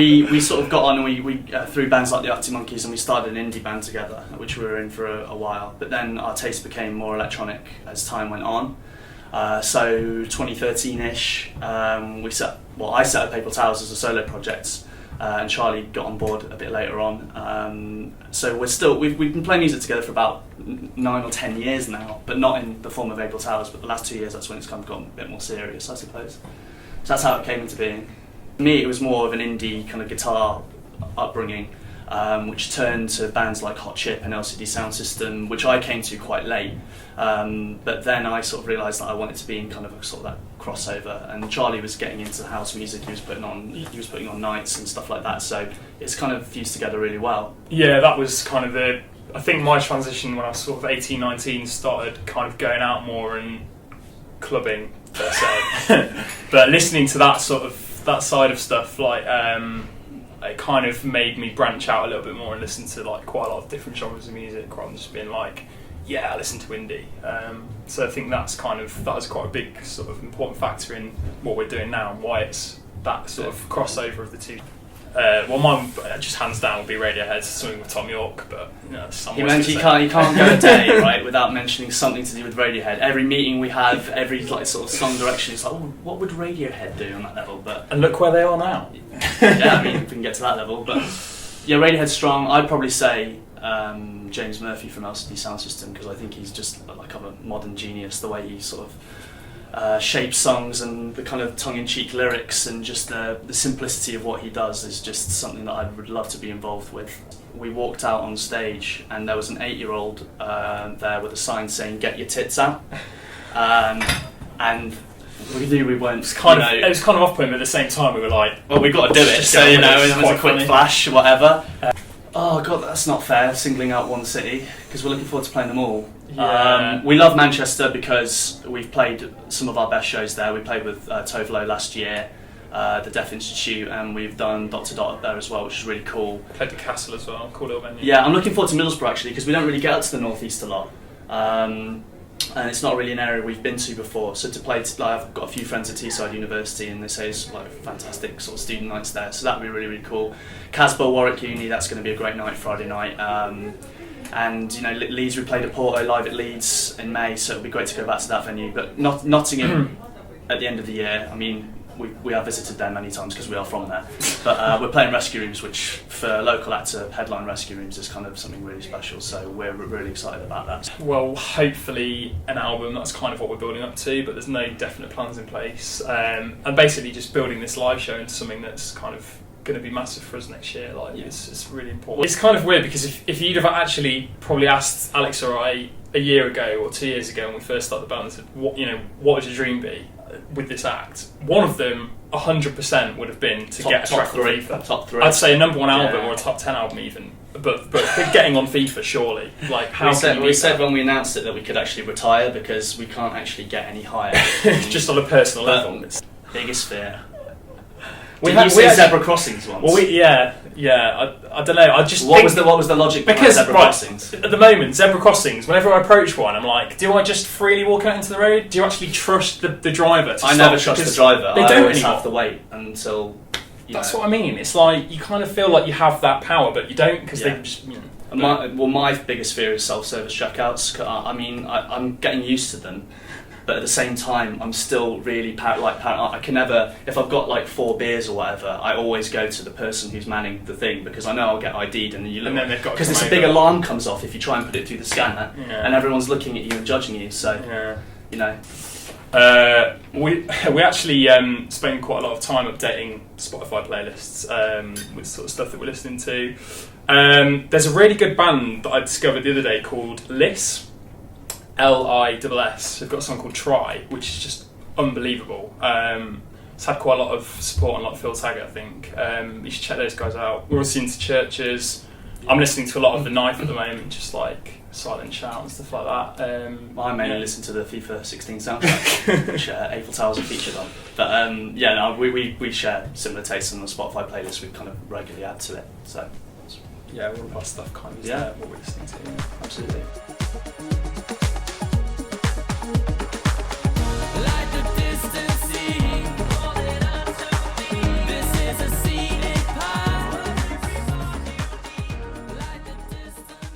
We sort of got on and we through bands like the Arctic Monkeys, and we started an indie band together, which we were in for a while. But then our taste became more electronic as time went on. So 2013-ish, I set up Papal Towers as a solo project, and Charlie got on board a bit later on. So we've been playing music together for about 9 or 10 years now, but not in the form of Papal Towers. But the last 2 years, that's when it's kind of gotten a bit more serious, I suppose. So that's how it came into being. For me, it was more of an indie kind of guitar upbringing, which turned to bands like Hot Chip and LCD Soundsystem, which I came to quite late. But then I sort of realised that I wanted to be in kind of a sort of that crossover. And Charlie was getting into house music. He was putting on nights and stuff like that. So it's kind of fused together really well. Yeah, that was kind of I think my transition when I was sort of 18, 19 started kind of going out more and clubbing per se. But listening to that side of stuff, like it kind of made me branch out a little bit more and listen to like quite a lot of different genres of music rather than just being like, yeah, I listen to indie. So I think that was quite a big sort of important factor in what we're doing now and why it's that sort of crossover of the two. Well, mine just hands down would be Radiohead, something with Tom York, but you know, you can't go a day right without mentioning something to do with Radiohead. Every meeting we have, every like sort of song direction, it's like, oh, what would Radiohead do on that level? And look where they are now. Yeah, I mean, if we can get to that level, but yeah, Radiohead's strong. I'd probably say James Murphy from LCD Soundsystem, because I think he's just like a modern genius. The way he sort of shapes songs and the kind of tongue-in-cheek lyrics and just the simplicity of what he does is just something that I would love to be involved with. We walked out on stage and there was an 8-year-old there with a sign saying "Get your tits out," and we knew we weren't. It was kind of off-putting, but at the same time we were like, well, we've got to do it. So it was a quick flash, whatever. Oh god, that's not fair, singling out one city, because we're looking forward to playing them all. Yeah. We love Manchester because we've played some of our best shows there. We played with Tovlo last year, the Deaf Institute, and we've done Dot to Dot up there as well, which is really cool. Played the Castle as well, cool little venue. Yeah, I'm looking forward to Middlesbrough actually, because we don't really get up to the northeast a lot. And it's not really an area we've been to before. So to play, I've got a few friends at Teesside University, and they say it's like fantastic sort of student nights there. So that'd be really, really cool. Casbah, Warwick Uni, that's going to be a great night Friday night. And you know, Leeds, we played at Porto live at Leeds in May, so it'll be great to go back to that venue. But Nottingham at the end of the year, I mean, we have visited there many times because we are from there. But we're playing Rescue Rooms, which for a local act to headline Rescue Rooms is kind of something really special. So we're really excited about that. Well, hopefully an album, that's kind of what we're building up to, but there's no definite plans in place. And basically just building this live show into something that's kind of going to be massive for us next year. Like, yeah. It's really important. It's kind of weird because if you'd have actually probably asked Alex or I a year ago or 2 years ago when we first started the band and said, what would your dream be with this act? One of them 100% would have been to get a track on FIFA. Top three. I'd say a number 1 album or a top 10 album even. But getting on FIFA, surely. Like, how we said when we announced it that we could actually retire because we can't actually get any higher. Just on a personal level. Biggest fear. We said Zebra Crossings once. Well, I don't know. What was the logic behind Zebra Crossings? At the moment, Zebra Crossings. Whenever I approach one, I'm like, do I just freely walk out into the road? Do you actually trust the driver? I never trust the driver. They don't anymore. Have to wait until. That's what I mean. It's like you kind of feel like you have that power, but you don't because they just. My biggest fear is self-service checkouts. I mean, I'm getting used to them. But at the same time, I'm still really paranoid. I can never, if I've got like 4 beers or whatever, I always go to the person who's manning the thing because I know I'll get ID'd and you look. And then they've got because it's a big alarm comes off if you try and put it through the scanner, and everyone's looking at you and judging you. So, you know. We actually spend quite a lot of time updating Spotify playlists with sort of stuff that we're listening to. There's a really good band that I discovered the other day called Liss. Liss. They've got a song called Try, which is just unbelievable. It's had quite a lot of support on Phil Taggart, I think. You should check those guys out. We're listening to Churches. I'm listening to a lot of The Knife at the moment, just like Silent Shout and stuff like that. I mainly listen to the FIFA 16 soundtrack, which Eiffel Towers are featured on. But we share similar tastes on the Spotify playlist. We kind of regularly add to it. So all of our stuff kind of is what we're listening to. Absolutely.